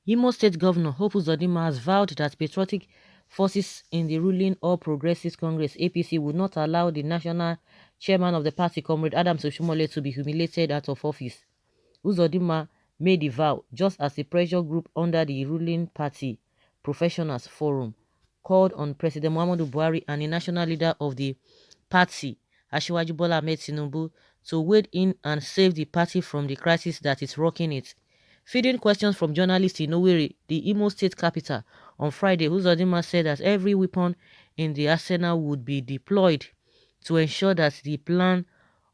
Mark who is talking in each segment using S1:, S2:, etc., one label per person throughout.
S1: Imo State Governor Hope Uzodinma has vowed that patriotic forces in the ruling All Progressives Congress (APC) would not allow the national chairman of the party, Comrade Adams Oshiomole, to be humiliated out of office. Uzodinma made the vow just as a pressure group under the ruling party, Professionals Forum, called on President Muhammadu Buhari and the national leader of the party, HÖM1Ł1Ang, to wade in and save the party from the crisis that is rocking it. Feeding questions from journalists in Owerri, the Imo State capital, on Friday, Uzodinma said that every weapon in the arsenal would be deployed to ensure that the plan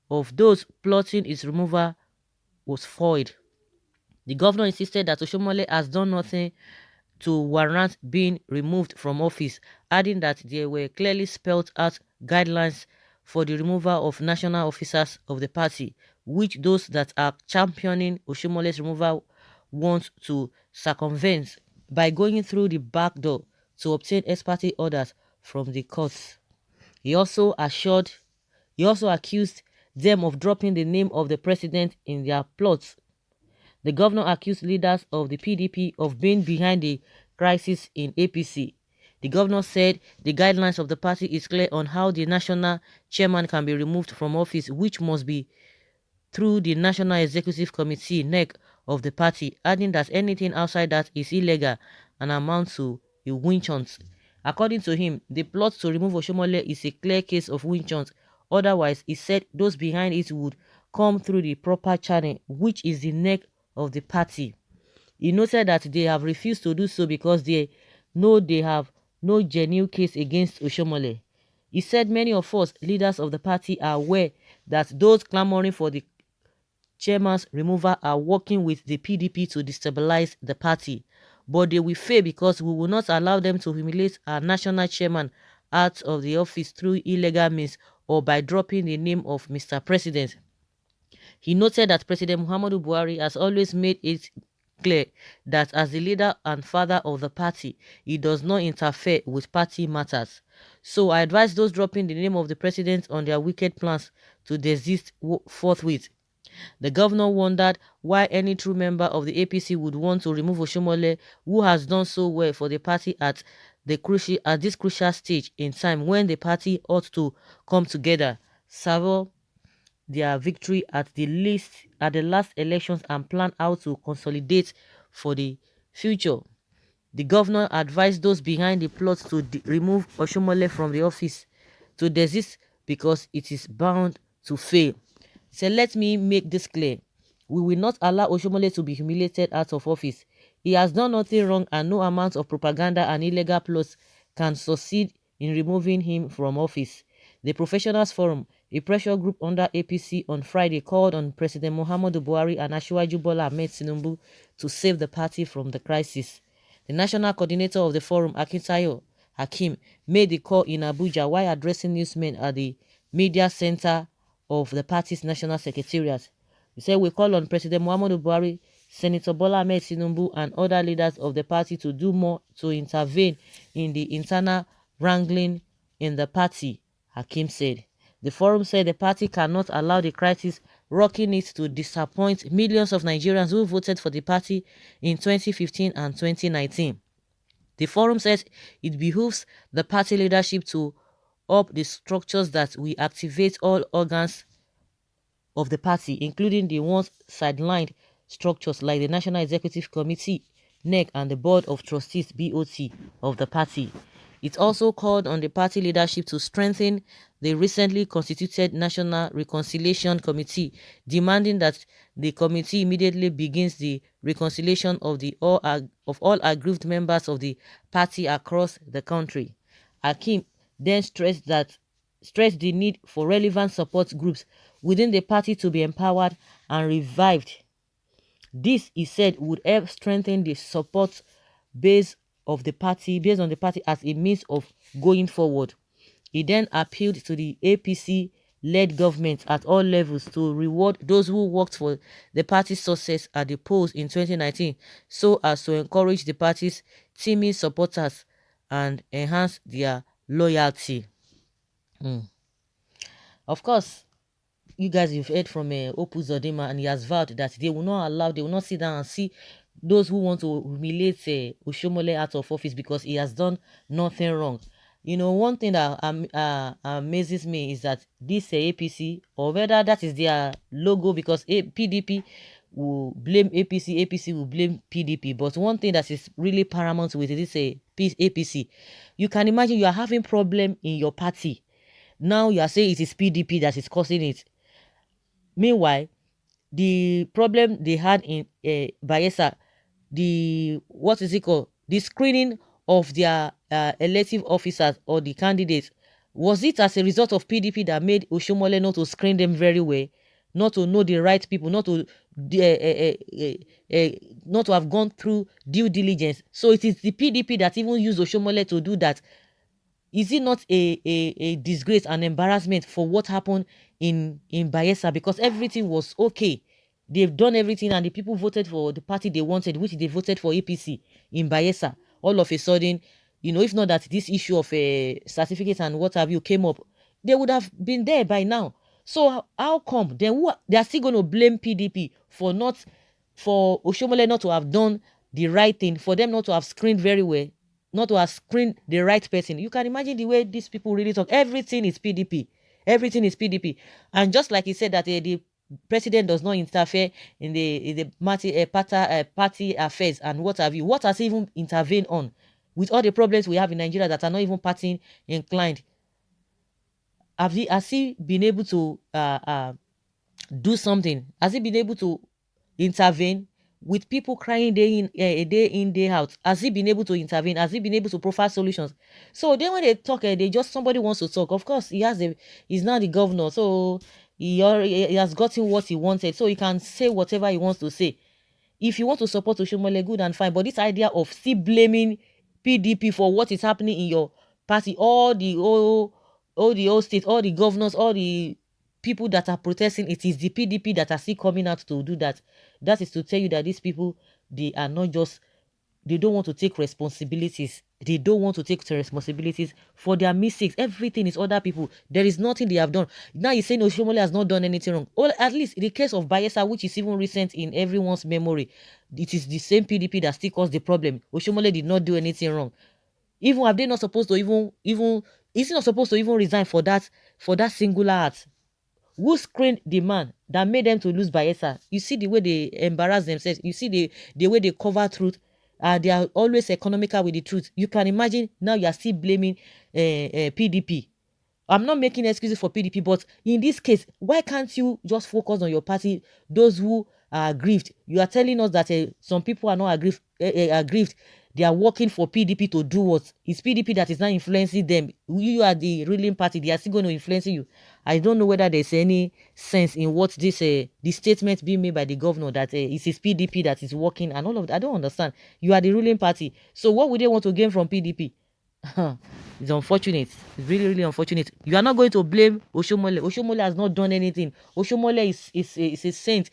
S1: of those plotting its removal was foiled. The governor insisted that Oshiomole has done nothing to warrant being removed from office, adding that there were clearly spelled out guidelines for the removal of national officers of the party, which those that are championing Oshiomole's removal want to circumvent by going through the back door to obtain ex parte orders from the courts. He also assured he also accused them of dropping the name of the president in their plots. The governor accused leaders of the PDP of being behind the crisis in APC. The governor said the guidelines of the party is clear on how the national chairman can be removed from office, which must be through the National Executive Committee (NEC) of the party, adding that anything outside that is illegal and amounts to a witch hunt. According to him, the plot to remove Oshiomole is a clear case of witch hunt. Otherwise, he said those behind it would come through the proper channel, which is the neck of the party. He noted that they have refused to do so because they know they have no genuine case against Oshiomole. He said many of us, leaders of the party, are aware that those clamoring for the chairman's removal are working with the PDP to destabilize the party, but they will fail because we will not allow them to humiliate our national chairman out of the office through illegal means or by dropping the name of Mr. President. He noted that President Muhammadu Buhari has always made it clear that as the leader and father of the party, he does not interfere with party matters. So I advise those dropping the name of the president on their wicked plans to desist forthwith. The governor wondered why any true member of the APC would want to remove Oshiomole, who has done so well for the party at this crucial stage in time when the party ought to come together, savor their victory at the last elections and plan how to consolidate for the future. The governor advised those behind the plot to remove Oshiomole from the office to desist because it is bound to fail. So let me make this clear. We will not allow Oshiomole to be humiliated out of office. He has done nothing wrong and no amount of propaganda and illegal plots can succeed in removing him from office. The Professionals Forum, a pressure group under APC, on Friday called on President Muhammadu Buhari and HÖM1Ł1Ang to save the party from the crisis. The national coordinator of the forum, Akintayo Hakeem, made the call in Abuja while addressing newsmen at the media center of the party's national secretariat. He said, "We call on President Muhammadu Buhari, Senator Bola Ahmed Tinubu, and other leaders of the party to do more to intervene in the internal wrangling in the party," Hakeem said. The forum said the party cannot allow the crisis rocking it to disappoint millions of Nigerians who voted for the party in 2015 and 2019. The forum said it behooves the party leadership to up the structures that will activate all organs of the party, including the once sidelined structures like the National Executive Committee (NEC) and the Board of Trustees (BOT) of the party. It also called on the party leadership to strengthen the recently constituted National Reconciliation Committee, demanding that the committee immediately begins the reconciliation of all aggrieved members of the party across the country. Hakeem then stressed the need for relevant support groups within the party to be empowered and revived. This, he said, would help strengthen the support base based on the party as a means of going forward. He then appealed to the APC-led government at all levels to reward those who worked for the party's success at the polls in 2019 so as to encourage the party's teaming supporters and enhance their loyalty. Of course, you guys, you've heard from Hope Uzodinma, and he has vowed that they will not sit down and see those who want to humiliate Oshiomole out of office because he has done nothing wrong. You know, one thing that amazes me is that this APC, or whether that is their logo, because PDP will blame APC, APC will blame PDP. But one thing that is really paramount with this APC, you can imagine you are having problem in your party. Now you are saying it is PDP that is causing it. Meanwhile, the problem they had in Bayelsa, the what is it called, the screening of their elective officers or the candidates, was it as a result of PDP that made Oshiomole not to screen them very well, not to know the right people, not to not to have gone through due diligence? So it is the PDP that even used Oshiomole to do that. Is it not a disgrace, an embarrassment for what happened in Bayelsa? Because everything was okay. They've done everything and the people voted for the party they wanted, which they voted for APC in Bayelsa. All of a sudden, you know, if not that this issue of a certificate and what have you came up, they would have been there by now. So how come then they are still going to blame PDP for Oshiomole not to have done the right thing, for them not to have screened very well, not to have screened the right person? You can imagine the way these people really talk. Everything is PDP. Everything is PDP. And just like he said that the president does not interfere in the party affairs and what have you. What has he even intervened on? With all the problems we have in Nigeria that are not even party inclined, has he been able to do something? Has he been able to intervene with people crying day in, day out? Has he been able to intervene? Has he been able to provide solutions? So then when they talk, somebody wants to talk. Of course, he's now the governor, so he has gotten what he wanted, so he can say whatever he wants to say. If you want to support Oshiomole, good and fine. But this idea of still blaming PDP for what is happening in your party, all the old states, all the governors, all the people that are protesting, it is the PDP that are still coming out to do that. That is to tell you that these people, they are not just, they don't want to take responsibilities. They don't want to take responsibilities for their mistakes. Everything is other people. There is nothing they have done. Now you're saying Oshiomole has not done anything wrong. Or at least in the case of Bayelsa, which is even recent in everyone's memory, it is the same PDP that still caused the problem. Oshiomole did not do anything wrong. Even have they not supposed to even is he not supposed to even resign for that singular act? Who screened the man that made them to lose Bayelsa? You see the way they embarrass themselves. You see the way they cover truth. They are always economical with the truth. You can imagine now you are still blaming PDP. I'm not making excuses for PDP, but in this case, why can't you just focus on your party, those who are aggrieved? You are telling us that some people are not aggrieved. They are working for PDP to do what? It's PDP that is not influencing them. You are the ruling party. They are still going to influence you. I don't know whether there's any sense in what this the statement being made by the governor that it is PDP that is working and all of that. I don't understand. You are the ruling party. So what would they want to gain from PDP? It's unfortunate. It's really, really unfortunate. You are not going to blame Oshiomole. Oshiomole has not done anything. Oshiomole is a saint.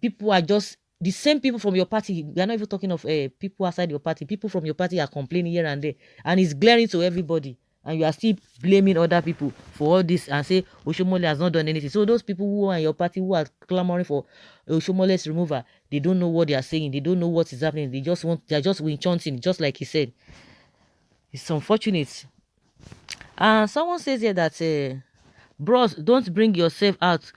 S1: People are just the same people from your party. We are not even talking of people outside your party. People from your party are complaining here and there, and it's glaring to everybody. And you are still blaming other people for all this and say Oshiomole has not done anything. So those people who are in your party who are clamoring for Oshiomole's removal, they don't know what they are saying. They don't know what is happening. They are just chanting, just like he said. It's unfortunate. Someone says here that bros, don't bring yourself out.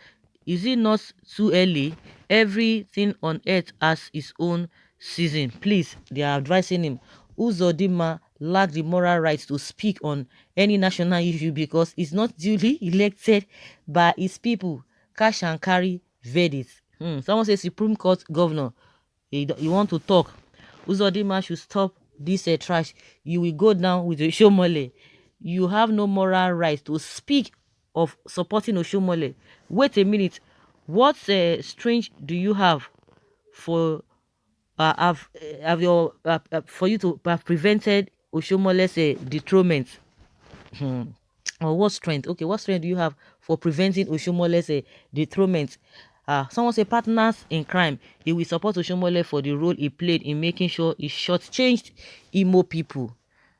S1: Is it not too early? Everything on earth has its own season. Please, they are advising him. Uzodinma lacks the moral right to speak on any national issue because he's not duly elected by his people. Cash and carry verdict. Someone says Supreme Court governor. You want to talk? Uzodinma should stop this trash. You will go down with Oshiomole. You have no moral right to speak of supporting Oshiomole. Wait a minute. What strange do you have for for you to have prevented Oshiomole's dethronement? Or what strength? Okay, what strength do you have for preventing Oshomole's dethronement? Someone say partners in crime. He will support Oshiomole for the role he played in making sure he shortchanged Imo people.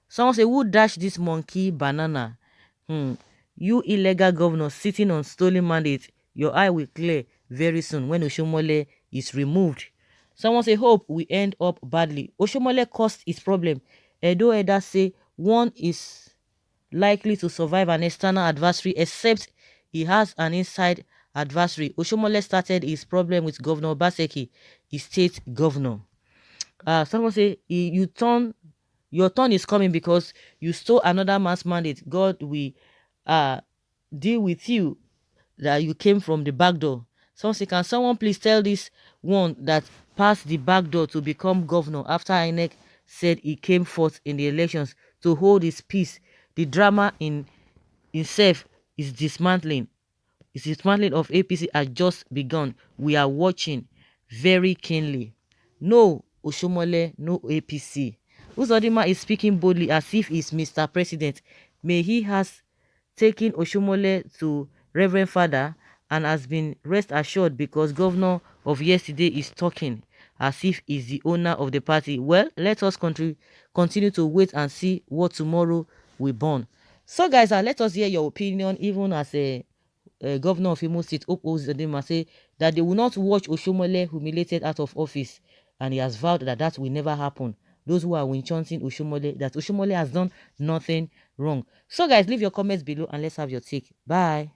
S1: Someone say, who dashed this monkey banana? You illegal governor sitting on stolen mandate. Your eye will clear very soon when Oshiomole is removed. Someone say hope we end up badly. Oshiomole caused his problem. Edo Eda say one is likely to survive an external adversary except he has an inside adversary. Oshiomole started his problem with Governor Obaseki, his state governor. Someone say your turn is coming because you stole another man's mandate. God will deal with you that you came from the back door. Someone say, can someone please tell this one that passed the back door to become governor after INEC said he came forth in the elections to hold his peace? The drama in itself is dismantling. Its dismantling of APC has just begun. We are watching very keenly. No Oshiomole, no APC. Uzodinma is speaking boldly as if he's Mr. President. May he has taken Oshiomole to Reverend Father and has been rest assured because governor of yesterday is talking as if he's the owner of the party. Well, let us continue to wait and see what tomorrow will burn. So guys, let us hear your opinion, even as a governor of Imo State, Uzodinma, say that they will not watch Oshiomole humiliated out of office, and he has vowed that that will never happen. Those who are chanting Oshiomole, that Oshiomole has done nothing wrong. So guys, leave your comments below and let's have your take. Bye.